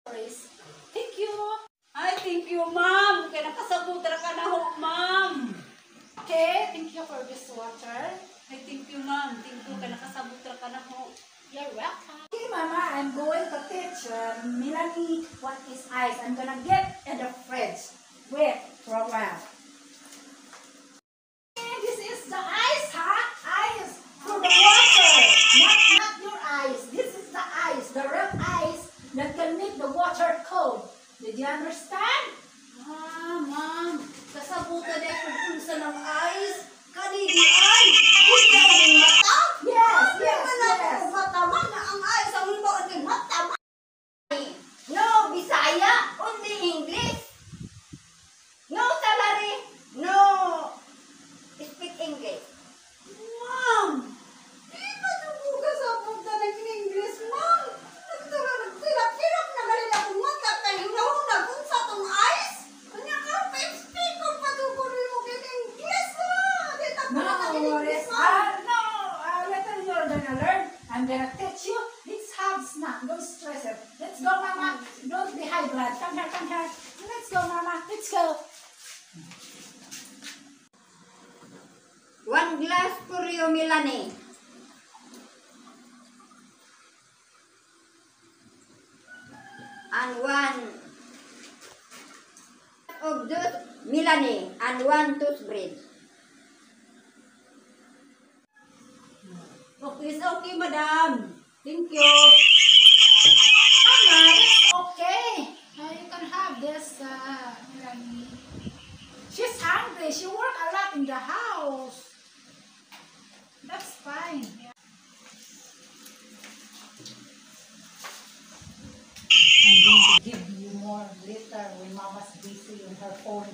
Thank you. Ay, thank you, ma'am. Kaya nakasabutra ka na ho, ma'am. Okay, thank you for this water. Ay, thank you, ma'am. Thank you. Kaya nakasabutra ka na ho. You're welcome. Okay, Mama, I'm going to teach Melanie what is ice. I'm gonna get in the fridge. Wait for a while. Okay, this is the ice, huh? Ice for the water. Not your ice. This is the ice, the real ice that can make the water cold. Did you understand? Ah, ma'am. Kasabutan na yung unsa ng ice. Kanini ay. Kuya ang mata. Yes, Wala yes. ko matama na ang ice. Ang iba ang mata. No, Bisaya, only English. No salary, no speak English. Ma'am. Di ba ito kasabutan na English, ma'am? Nagtira-pirap na galing akong mata. Kayo na ho nagunsa tong ice. Kanya ka, pa-speak ko pa ito kung mo English, ma'am. Di No takbo na worries. English, ma'am. Later you're gonna learn. I'm gonna teach you. Let's have snack. Don't stress it. Let's go, Mama. Don't be high blood. Come here, come here. Let's go, Mama. Let's go. One glass for you, Melanie. And one of those Melanie and one toothbrush. Okay, it's okay, madam. Thank you. Mama, it's okay. You can have this, Melanie. She's hungry. She worked a lot in the house. That's fine. I'm going to give you more later when Mama's busy on her phone.